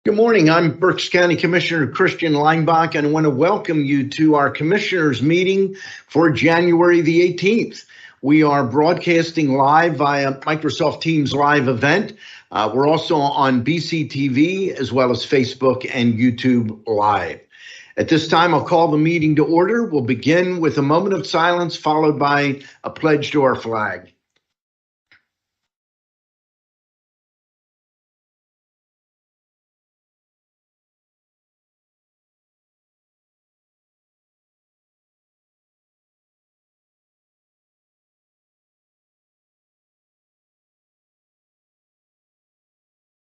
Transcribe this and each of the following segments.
Good morning. I'm Berks County Commissioner Christian Leinbach, and I want to welcome you to our Commissioners meeting for January the 18th. We are broadcasting live via Microsoft Teams live event. We're also on BCTV as well as Facebook and YouTube Live. At this time, I'll call the meeting to order. We'll begin with a moment of silence followed by a pledge to our flag.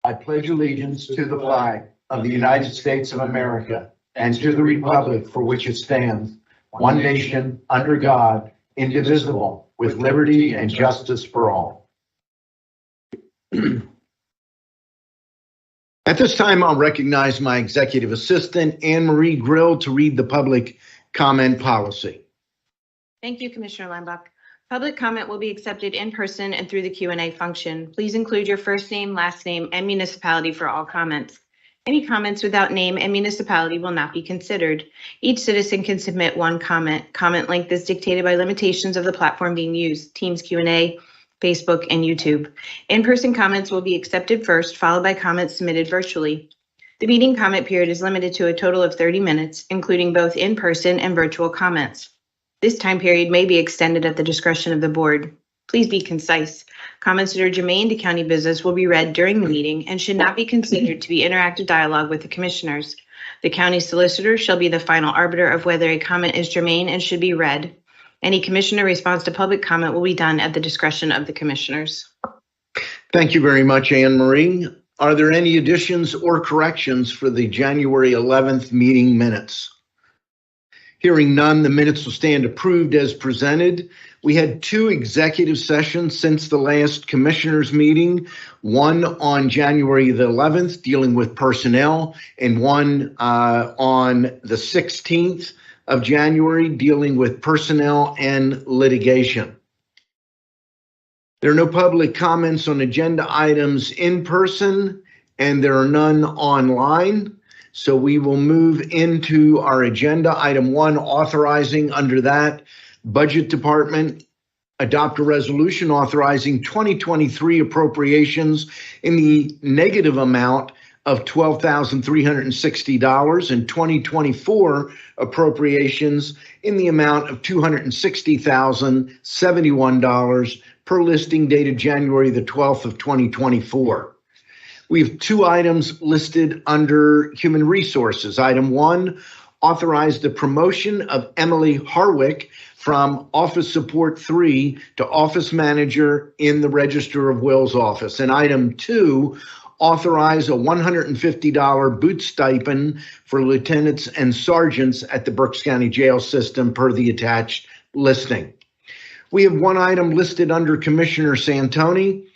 I pledge allegiance to the flag of the United States of America and to the republic for which it stands, one nation, under God, indivisible, with liberty and justice for all. At this time, I'll recognize my executive assistant, Anne Marie Grill, to read the public comment policy. Thank you, Commissioner Leinbach. Public comment will be accepted in person and through the Q&A function. Please include your first name, last name, and municipality for all comments. Any comments without name and municipality will not be considered. Each citizen can submit one comment. Comment length is dictated by limitations of the platform being used, Teams Q&A, Facebook, and YouTube. In-person comments will be accepted first, followed by comments submitted virtually. The meeting comment period is limited to a total of 30 minutes, including both in-person and virtual comments. This time period may be extended at the discretion of the board. Please be concise. Comments that are germane to county business will be read during the meeting and should not be considered to be interactive dialogue with the commissioners. The county solicitor shall be the final arbiter of whether a comment is germane and should be read. Any commissioner response to public comment will be done at the discretion of the commissioners. Thank you very much, Anne Marie. Are there any additions or corrections for the January 11th meeting minutes? Hearing none, the minutes will stand approved as presented. We had two executive sessions since the last commissioners meeting, one on January the 11th dealing with personnel, and one on the 16th of January dealing with personnel and litigation. There are no public comments on agenda items in person, and there are none online. So we will move into our agenda. Item 1, authorizing under that Budget Department, adopt a resolution authorizing 2023 appropriations in the negative amount of $12,360 and 2024 appropriations in the amount of $260,071 per listing dated January the 12th of 2024. We have two items listed under Human Resources. Item 1, authorize the promotion of Emily Harwick from Office Support 3 to Office Manager in the Register of Wills office. And item 2, authorize a $150 boot stipend for lieutenants and sergeants at the Berks County Jail System per the attached listing. We have one item listed under Commissioner Santoni.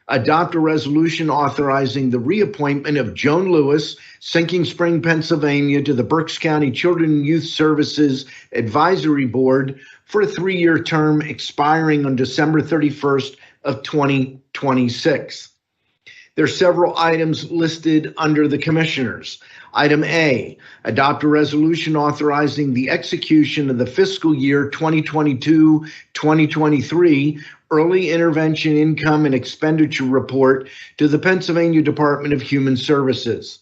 Adopt a resolution authorizing the reappointment of Joan Lewis, Sinking Spring, Pennsylvania, to the Berks County Children and Youth Services Advisory Board for a 3-year term expiring on December 31st of 2026. There are several items listed under the commissioners. Item A, adopt a resolution authorizing the execution of the fiscal year 2022-2023 Early Intervention Income and Expenditure Report to the Pennsylvania Department of Human Services.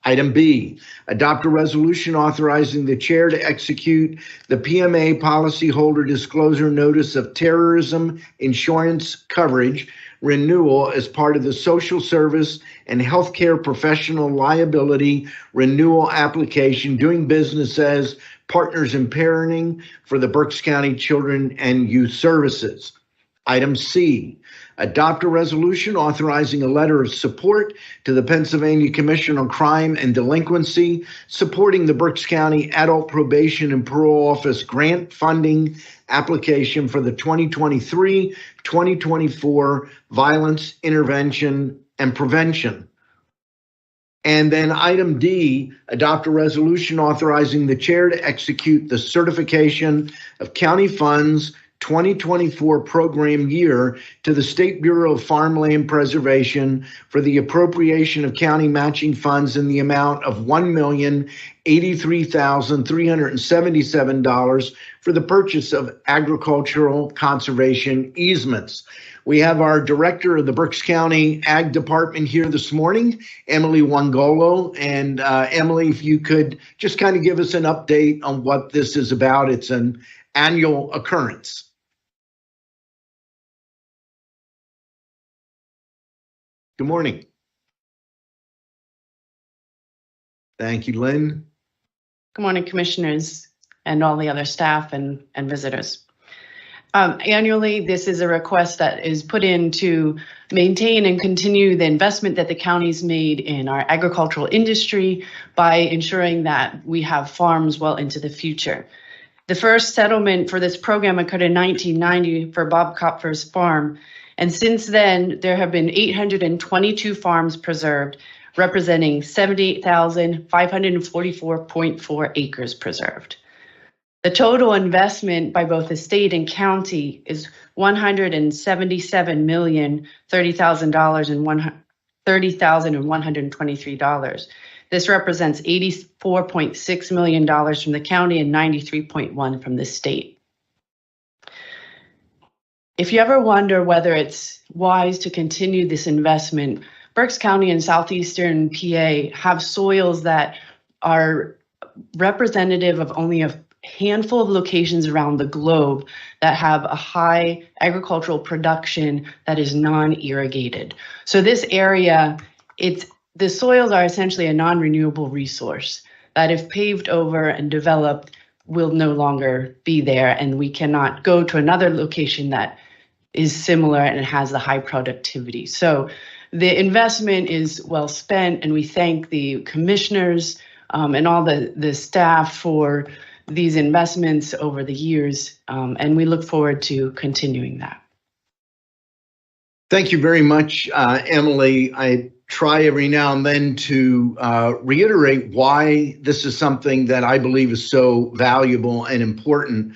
Item B, adopt a resolution authorizing the chair to execute the PMA Policyholder Disclosure Notice of Terrorism Insurance Coverage renewal as part of the Social Service and Healthcare Professional Liability Renewal Application, doing business as Partners in Parenting for the Berks County Children and Youth Services. Item C, adopt a resolution authorizing a letter of support to the Pennsylvania Commission on Crime and Delinquency, supporting the Berks County Adult Probation and Parole Office grant funding application for the 2023-2024 Violence Intervention and Prevention. And then item D, adopt a resolution authorizing the chair to execute the certification of county funds 2024 program year to the State Bureau of Farmland Preservation for the appropriation of county matching funds in the amount of $1,083,377 for the purchase of agricultural conservation easements. We have our director of the Berks County Ag Department here this morning, Emily Wangolo. And Emily, if you could just kind of give us an update on what this is about. It's an annual occurrence. Good morning. Thank you, Lynn. Good morning, commissioners and all the other staff and visitors. Annually, this is a request that is put in to maintain and continue the investment that the county's made in our agricultural industry by ensuring that we have farms well into the future. The first settlement for this program occurred in 1990 for Bob Kopfer's farm. And since then, there have been 822 farms preserved, representing 78,544.4 acres preserved. The total investment by both the state and county is $177,030,123. This represents $84.6 million from the county and $93.1 from the state. If you ever wonder whether it's wise to continue this investment, Berks County and southeastern PA have soils that are representative of only a handful of locations around the globe that have a high agricultural production that is non-irrigated. So this area, the soils are essentially a non-renewable resource that if paved over and developed will no longer be there, and we cannot go to another location that is similar and has the high productivity. So the investment is well spent, and we thank the commissioners and all the staff for these investments over the years, and we look forward to continuing that. Thank you very much, Emily. I try every now and then to reiterate why this is something that I believe is so valuable and important.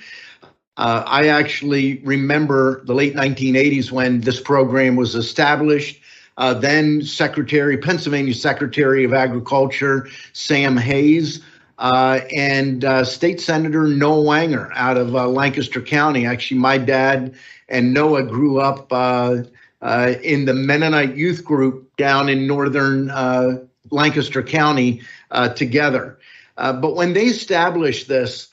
I actually remember the late 1980s when this program was established. Then Pennsylvania Secretary of Agriculture, Sam Hayes, and State Senator Noah Wanger out of Lancaster County. Actually, my dad and Noah grew up in the Mennonite youth group down in northern Lancaster County together. But when they established this,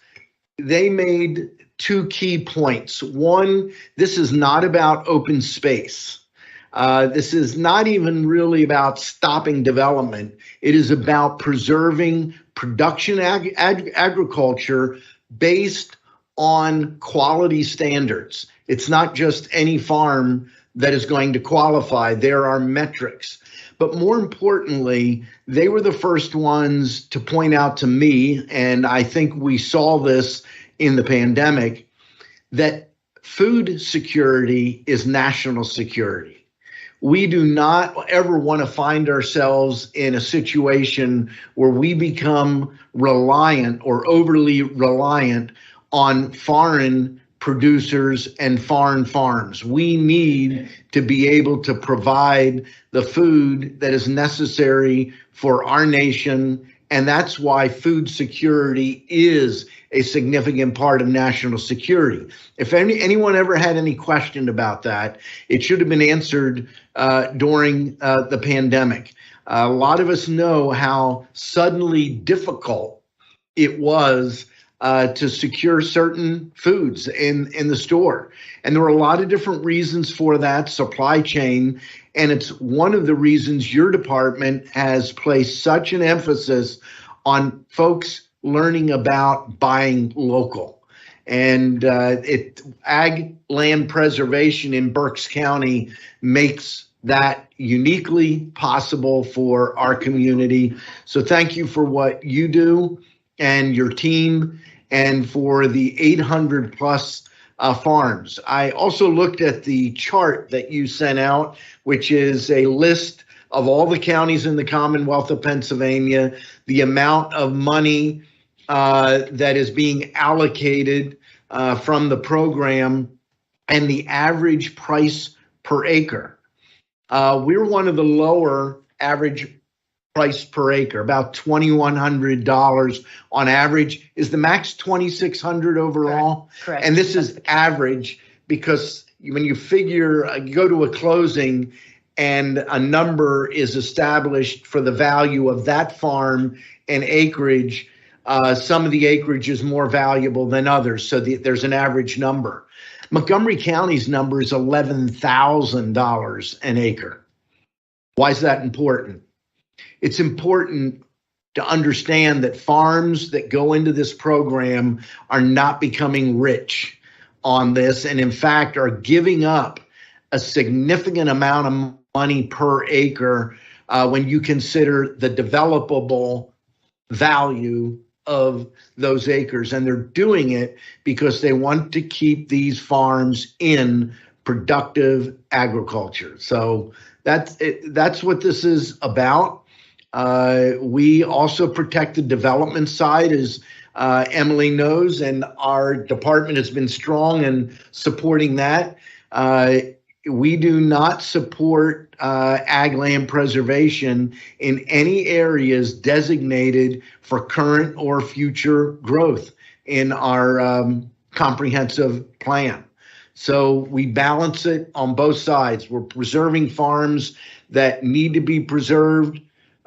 they made two key points. One, this is not about open space. This is not even really about stopping development. It is about preserving production agriculture based on quality standards. It's not just any farm that is going to qualify. There are metrics. But more importantly, they were the first ones to point out to me, and I think we saw this in the pandemic, that food security is national security. We do not ever want to find ourselves in a situation where we become reliant or overly reliant on foreign producers and foreign farms. We need to be able to provide the food that is necessary for our nation, and that's why food security is a significant part of national security. If anyone ever had any question about that, it should have been answered during the pandemic. A lot of us know how suddenly difficult it was to secure certain foods in the store. And there were a lot of different reasons for that, supply chain. And it's one of the reasons your department has placed such an emphasis on folks learning about buying local. And ag land preservation in Berks County makes that uniquely possible for our community. So thank you for what you do and your team, and for the 800 plus farms. I also looked at the chart that you sent out, which is a list of all the counties in the Commonwealth of Pennsylvania, the amount of money that is being allocated from the program and the average price per acre. We're one of the lower average price per acre, about $2,100 on average. Is the max 2,600 overall? Correct. And this is average because when you figure, you go to a closing and a number is established for the value of that farm and acreage, some of the acreage is more valuable than others. So there's an average number. Montgomery County's number is $11,000 an acre. Why is that important? It's important to understand that farms that go into this program are not becoming rich on this, and in fact are giving up a significant amount of money per acre when you consider the developable value of those acres. And they're doing it because they want to keep these farms in productive agriculture. So that's what this is about. We also protect the development side, as Emily knows, and our department has been strong in supporting that. We do not support ag land preservation in any areas designated for current or future growth in our comprehensive plan. So we balance it on both sides. We're preserving farms that need to be preserved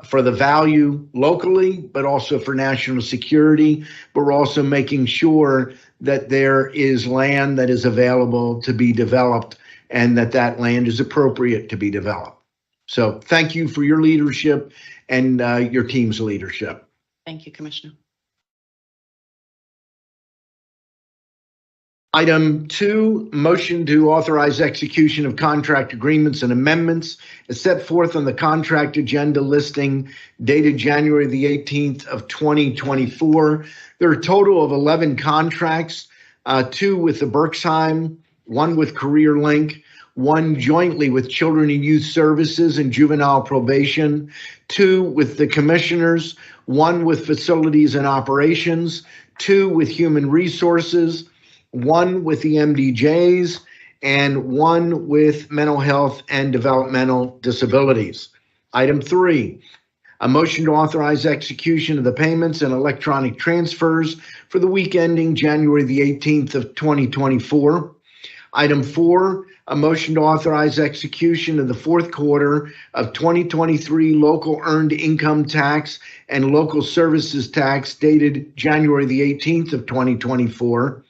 for the value locally, but also for national security. But we're also making sure that there is land that is available to be developed and that land is appropriate to be developed. So thank you for your leadership and your team's leadership. Thank you, Commissioner. Item 2, motion to authorize execution of contract agreements and amendments is set forth on the contract agenda listing dated January the 18th of 2024. There are a total of 11 contracts, 2 with the Berks, 1 with Career Link, 1 jointly with Children and Youth Services and Juvenile Probation, 2 with the Commissioners, 1 with Facilities and Operations, 2 with Human Resources, 1 with the MDJs, and 1 with Mental Health and Developmental Disabilities. Item 3, a motion to authorize execution of the payments and electronic transfers for the week ending January the 18th of 2024. Item 4, a motion to authorize execution of the fourth quarter of 2023 local earned income tax and local services tax dated January the 18th of 2024.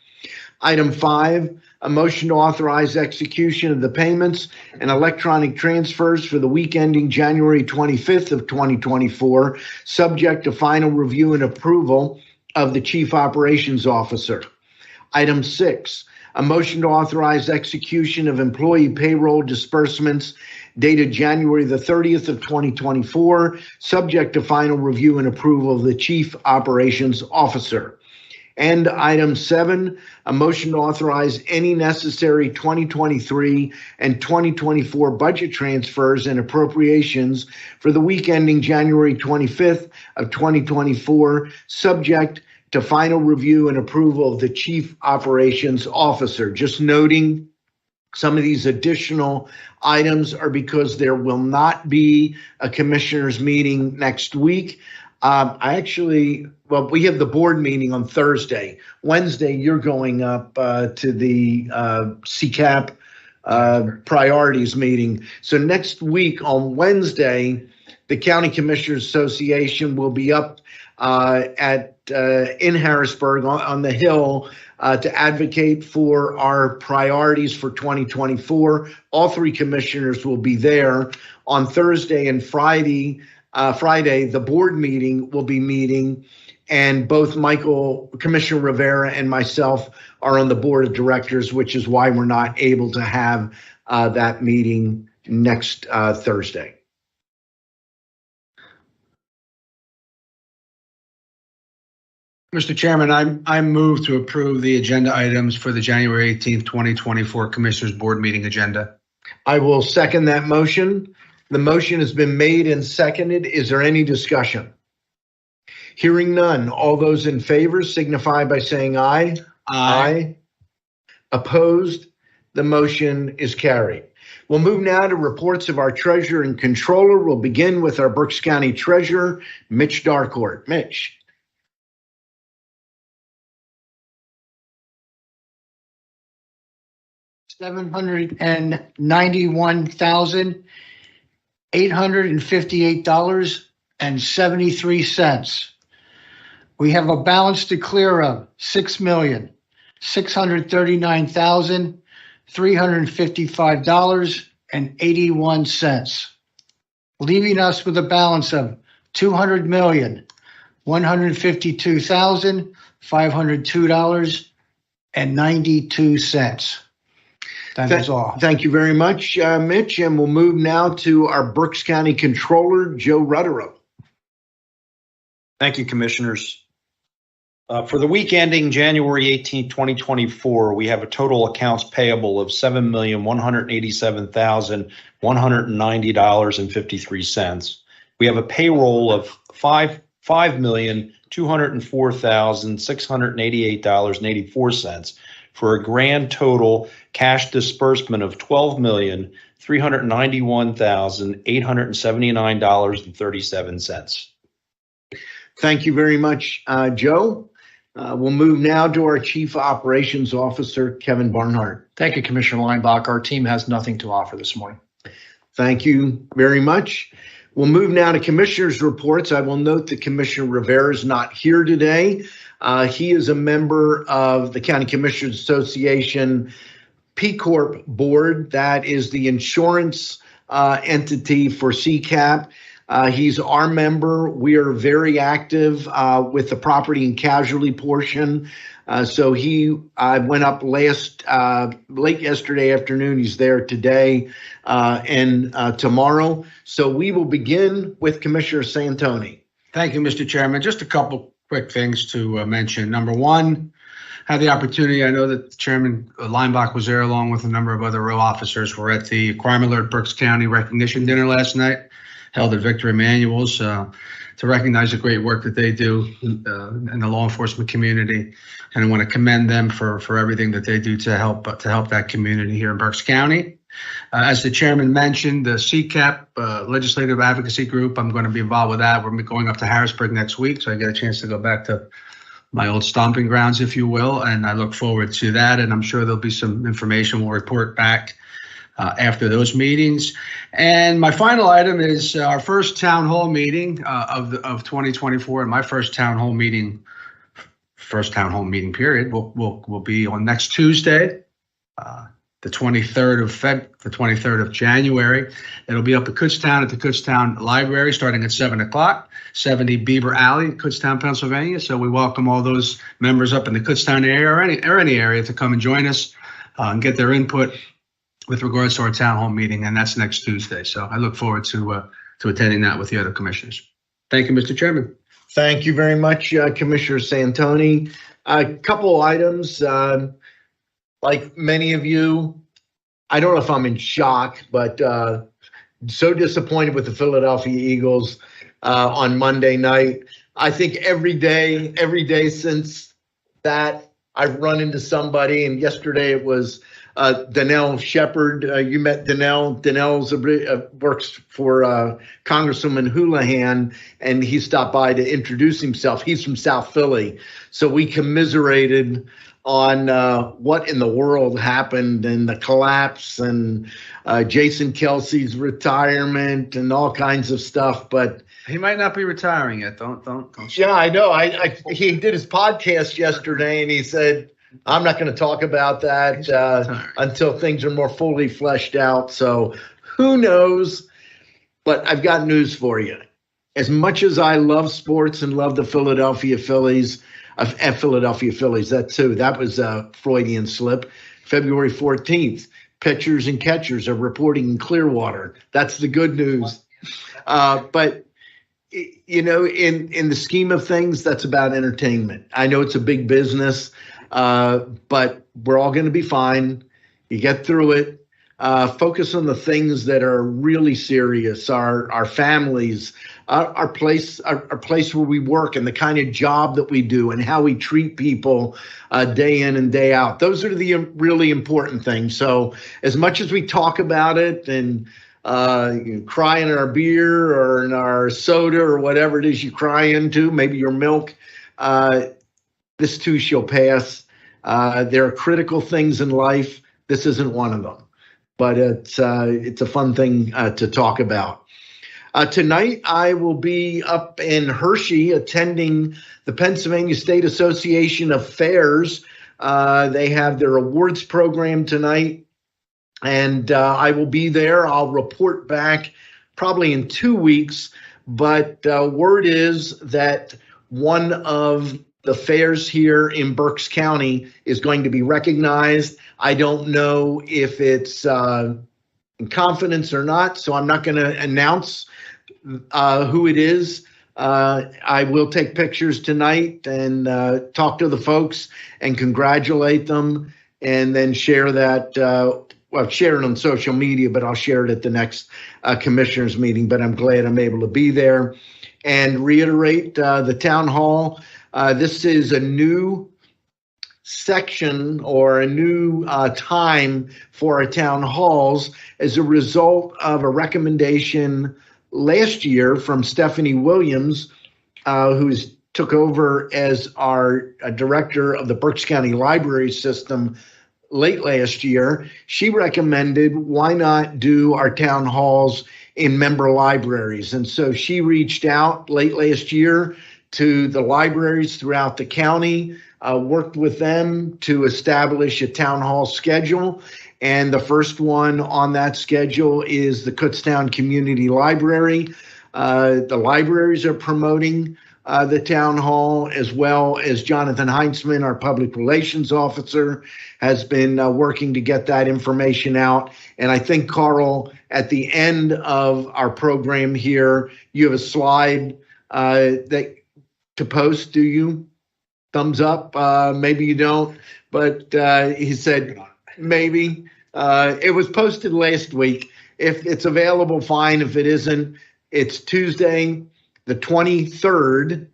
Item 5, a motion to authorize execution of the payments and electronic transfers for the week ending January 25th of 2024, subject to final review and approval of the Chief Operations Officer. Item 6, a motion to authorize execution of employee payroll disbursements dated January the 30th of 2024, subject to final review and approval of the Chief Operations Officer. And item 7, a motion to authorize any necessary 2023 and 2024 budget transfers and appropriations for the week ending January 25th of 2024, subject to final review and approval of the Chief Operations Officer. Just noting, some of these additional items are because there will not be a commissioners meeting next week. We have the board meeting on Thursday. Wednesday, you're going up to the CCAP priorities meeting. So next week on Wednesday, the County Commissioners Association will be up in Harrisburg on the Hill to advocate for our priorities for 2024. All 3 commissioners will be there. On Thursday and Friday, the board meeting will be meeting, and both Commissioner Rivera and myself are on the board of directors, which is why we're not able to have that meeting next Thursday. Mr. Chairman, I move to approve the agenda items for the January 18th, 2024 Commissioners Board meeting agenda. I will second that motion. The motion has been made and seconded. Is there any discussion? Hearing none, all those in favor signify by saying aye. Aye. Opposed? The motion is carried. We'll move now to reports of our treasurer and controller. We'll begin with our Berks County Treasurer, Mitch Darcourt. Mitch. $791,858.73. We have a balance to clear of $639,355.81, leaving us with a balance of $200,152,502.92. That is all. Thank you very much, Mitch. And we'll move now to our Berks County Controller, Joe Rutterow. Thank you, Commissioners. For the week ending January 18, 2024, we have a total accounts payable of $7,187,190.53. We have a payroll of $5,204,688.84 for a grand total cash disbursement of $12,391,879.37. Thank you very much, Joe. We'll move now to our Chief Operations Officer, Kevin Barnhart. Thank you, Commissioner Leinbach. Our team has nothing to offer this morning. Thank you very much. We'll move now to Commissioners' reports. I will note that Commissioner Rivera is not here today. He is a member of the County Commissioners Association P Corp Board. That is the insurance entity for CCAP. He's our member. We are very active with the property and casualty portion. So he went up late yesterday afternoon. He's there today and tomorrow. So we will begin with Commissioner Santoni. Thank you, Mr. Chairman. Just a couple quick things to mention. Number one, had the opportunity, I know that Chairman Leinbach was there along with a number of other row officers. We're at the Crime Alert Berks County Recognition Dinner last night, held at Victor Emanuel's to recognize the great work that they do in the law enforcement community. And I want to commend them for everything that they do to help that community here in Berks County. As the chairman mentioned, the CCAP Legislative Advocacy Group, I'm going to be involved with that. We're going up to Harrisburg next week, so I get a chance to go back to my old stomping grounds, if you will, and I look forward to that. And I'm sure there'll be some information we'll report back after those meetings. And my final item is our first town hall meeting of 2024, and my first town hall meeting period will be on next Tuesday, the 23rd of January. It'll be up at Kutztown at the Kutztown Library starting at 7 o'clock, 70 Beaver Alley, Kutztown, Pennsylvania. So we welcome all those members up in the Kutztown area or any area to come and join us and get their input with regards to our town hall meeting, and that's next Tuesday. So I look forward to attending that with the other commissioners. Thank you, Mr. Chairman. Thank you very much, Commissioner Santoni. A couple items. Like many of you, I don't know if I'm in shock, but so disappointed with the Philadelphia Eagles on Monday night. I think every day since that, I've run into somebody, and yesterday it was Donnell Shepard. You met Donnell. Donnell works for Congresswoman Houlihan, and he stopped by to introduce himself. He's from South Philly. So we commiserated on what in the world happened and the collapse and Jason Kelsey's retirement and all kinds of stuff. But he might not be retiring yet. Don't. Yeah, I know. He did his podcast yesterday, and he said, I'm not going to talk about that until things are more fully fleshed out. So who knows? But I've got news for you. As much as I love sports and love the Philadelphia Phillies, that was a Freudian slip. February 14th, pitchers and catchers are reporting in Clearwater. That's the good news. But you know, in the scheme of things, that's about entertainment. I know it's a big business. But we're all going to be fine. You get through it. Focus on the things that are really serious, our families, our place where we work and the kind of job that we do and how we treat people day in and day out. Those are the really important things. So as much as we talk about it and cry in our beer or in our soda or whatever it is you cry into, maybe your milk, this too shall pass. There are critical things in life. This isn't one of them, but it's a fun thing to talk about. Tonight, I will be up in Hershey attending the Pennsylvania State Association of Fairs. They have their awards program tonight, and I will be there. I'll report back probably in 2 weeks, but word is that one of the fairs here in Berks County is going to be recognized. I don't know if it's in confidence or not, so I'm not going to announce who it is. I will take pictures tonight and talk to the folks and congratulate them, and then share that. Well, share it on social media, but I'll share it at the next commissioners meeting. But I'm glad I'm able to be there and reiterate the town hall. This is a new section or a new time for our town halls as a result of a recommendation last year from Stephanie Williams, who took over as our director of the Berks County Library System late last year. She recommended, why not do our town halls in member libraries? And so she reached out late last year to the libraries throughout the county, worked with them to establish a town hall schedule. And the first one on that schedule is the Kutztown Community Library. The libraries are promoting the town hall, as well as Jonathan Heinzman, our public relations officer, has been working to get that information out. And I think, Carl, at the end of our program here, you have a slide that to post, do you? Thumbs up, maybe you don't, but he said maybe. It was posted last week. If it's available, fine. If it isn't, it's Tuesday, the 23rd,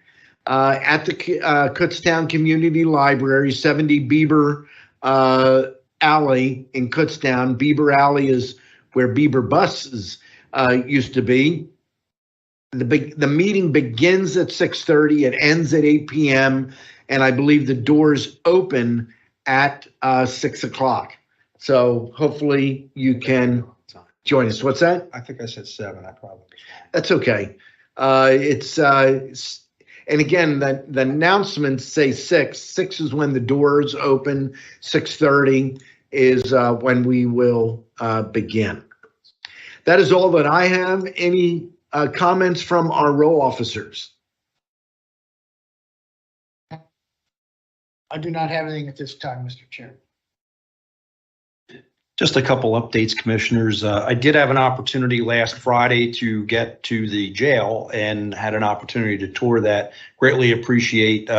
at the Kutztown Community Library, 70 Bieber Alley in Kutztown. Bieber Alley is where Bieber buses used to be. The meeting begins at 6:30. It ends at 8 p.m. And I believe the doors open at 6 o'clock. So hopefully you can join us. What's that? I think I said 7. I probably was wrong. That's okay. And again, the announcements say 6. 6 is when the doors open. 6:30 is when we will begin. That is all that I have. Any comments from our row officers? I do not have anything at this time, Mr. Chair. Just a couple updates, commissioners. I did have an opportunity last Friday to get to the jail and had an opportunity to tour that. Greatly appreciate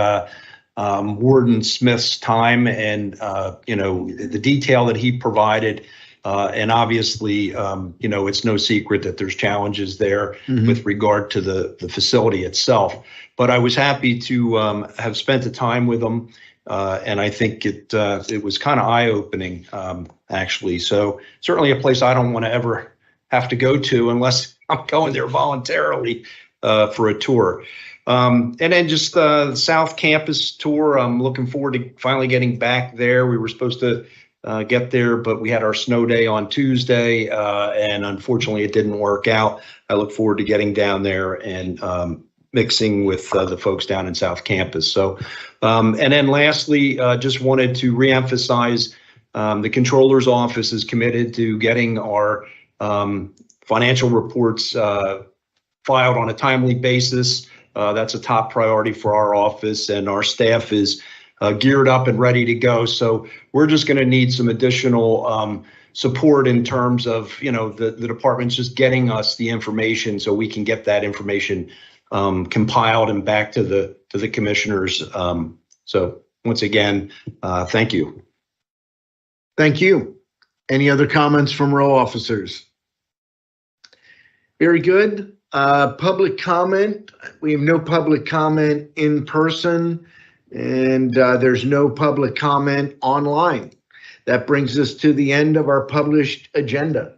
Warden Smith's time and, the detail that he provided. And obviously, it's no secret that there's challenges there with regard to the facility itself. But I was happy to have spent the time with him. And I think it was kind of eye-opening, actually. So certainly a place I don't want to ever have to go to unless I'm going there voluntarily for a tour. And then just the South Campus tour. I'm looking forward to finally getting back there. We were supposed to get there, but we had our snow day on Tuesday, and unfortunately it didn't work out. I look forward to getting down there and mixing with the folks down in South Campus. So, and then lastly, just wanted to reemphasize the Controller's Office is committed to getting our financial reports filed on a timely basis. That's a top priority for our office, and our staff is geared up and ready to go. So we're just going to need some additional support in terms of, the department's just getting us the information so we can get that information compiled and back to the commissioners. So once again, thank you. Thank you. Any other comments from row officers? Very good. Public comment. We have no public comment in person, and there's no public comment online. That brings us to the end of our published agenda.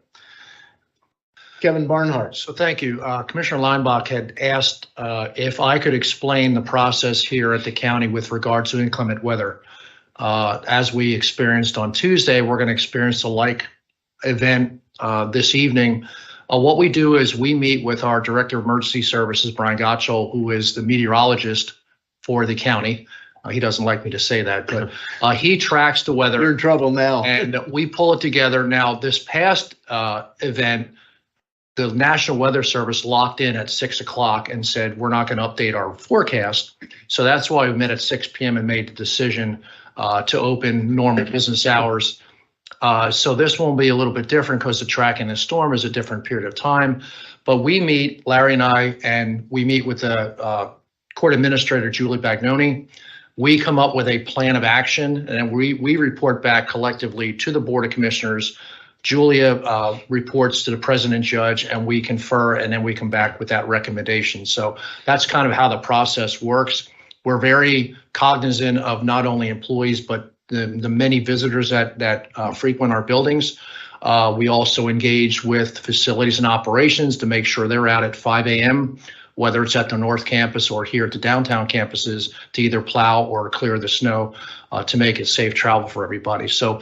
Kevin Barnhart. So thank you. Commissioner Leinbach had asked if I could explain the process here at the county with regard to inclement weather. As we experienced on Tuesday, we're going to experience a like event this evening. What we do is we meet with our Director of Emergency Services, Brian Gottschall, who is the meteorologist for the county. He doesn't like me to say that, but he tracks the weather. You're in trouble now. And we pull it together. Now, this past event, the National Weather Service locked in at 6 o'clock and said, we're not going to update our forecast. So that's why we met at 6 p.m. and made the decision to open normal business hours. So this one will be a little bit different because the tracking the storm is a different period of time. But we meet, Larry and I, and we meet with the Court Administrator, Julie Bagnoni. We come up with a plan of action, and then we report back collectively to the Board of Commissioners. Julia reports to the President Judge, and we confer, and then we come back with that recommendation. So that's kind of how the process works. We're very cognizant of not only employees, but the many visitors that frequent our buildings. We also engage with facilities and operations to make sure they're out at 5 a.m., whether it's at the North Campus or here at the downtown campuses, to either plow or clear the snow to make it safe travel for everybody. So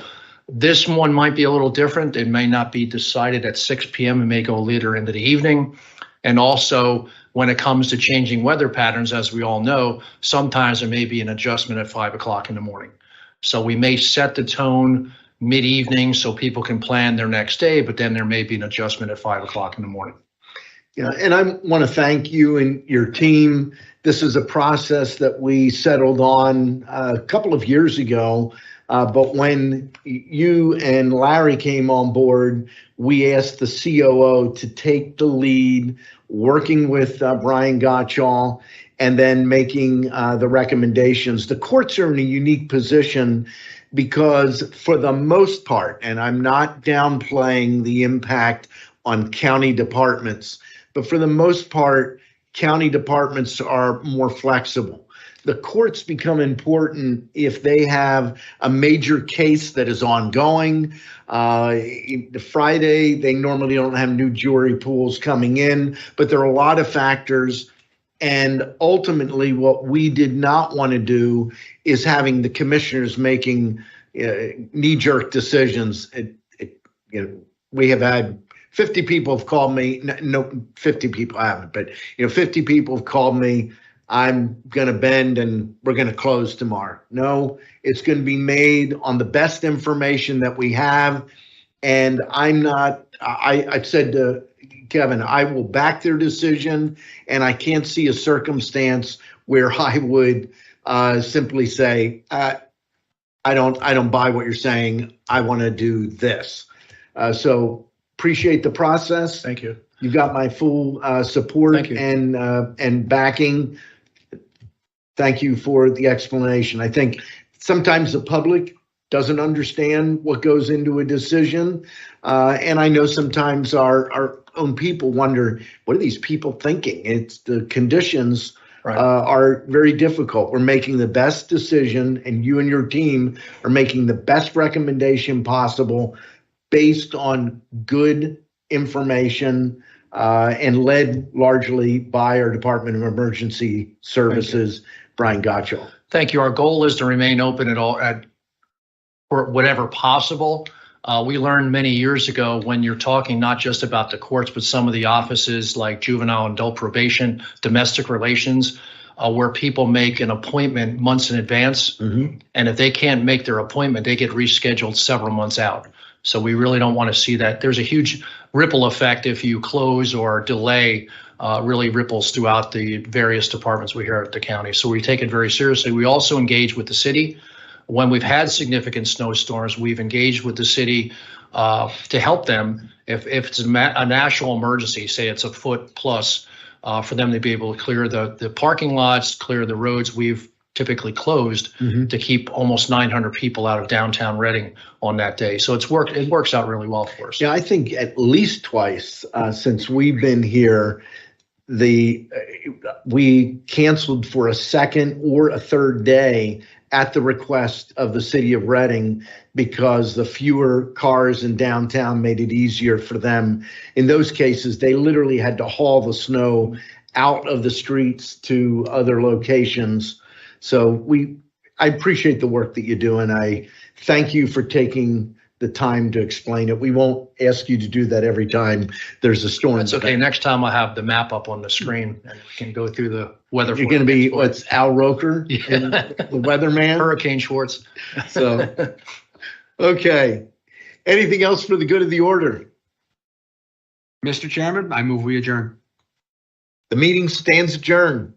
this one might be a little different. It may not be decided at 6 p.m. It may go later into the evening. And also, when it comes to changing weather patterns, as we all know, sometimes there may be an adjustment at 5 o'clock in the morning. So we may set the tone mid-evening so people can plan their next day, but then there may be an adjustment at 5 o'clock in the morning. Yeah, and I want to thank you and your team. This is a process that we settled on a couple of years ago. But when you and Larry came on board, we asked the COO to take the lead, working with Brian Gottschall, and then making the recommendations. The courts are in a unique position because for the most part, and I'm not downplaying the impact on county departments, but for the most part, county departments are more flexible. The courts become important if they have a major case that is ongoing. Friday, they normally don't have new jury pools coming in, but there are a lot of factors. And ultimately, what we did not want to do is having the commissioners making knee-jerk decisions. We have had 50 people have called me. No, 50 people haven't, but 50 people have called me. I'm going to bend and we're going to close tomorrow. No, it's going to be made on the best information that we have. And I said to Kevin, I will back their decision, and I can't see a circumstance where I would simply say, I don't buy what you're saying. I want to do this. So appreciate the process. Thank you. You've got my full support. Thank you. And backing. Thank you for the explanation. I think sometimes the public doesn't understand what goes into a decision. And I know sometimes our own people wonder, what are these people thinking? It's the conditions are very difficult. We're making the best decision, and you and your team are making the best recommendation possible based on good information and led largely by our Department of Emergency Services, Brian Gottschall. Thank you. Our goal is to remain open for whatever possible. We learned many years ago when you're talking not just about the courts, but some of the offices like juvenile and adult probation, domestic relations, where people make an appointment months in advance. Mm-hmm. And if they can't make their appointment, they get rescheduled several months out. So we really don't want to see that. There's a huge ripple effect if you close or delay, really ripples throughout the various departments we hear at the county. So we take it very seriously. We also engage with the city. When we've had significant snowstorms, we've engaged with the city to help them. If it's a national emergency, say it's a foot plus, for them to be able to clear the parking lots, clear the roads. We've typically closed to keep almost 900 people out of downtown Reading on that day. So it works out really well for us. Yeah, I think at least twice since we've been here, we canceled for a second or a third day at the request of the city of Reading because the fewer cars in downtown made it easier for them. In those cases, they literally had to haul the snow out of the streets to other locations. So I appreciate the work that you do, and I thank you for taking the time to explain it. We won't ask you to do that every time there's a storm. That's okay. Next time I'll have the map up on the screen and we can go through the weather. You're going to be, what's Al Roker, Yeah. the weatherman? Hurricane Schwartz. So, okay. Anything else for the good of the order? Mr. Chairman, I move we adjourn. The meeting stands adjourned.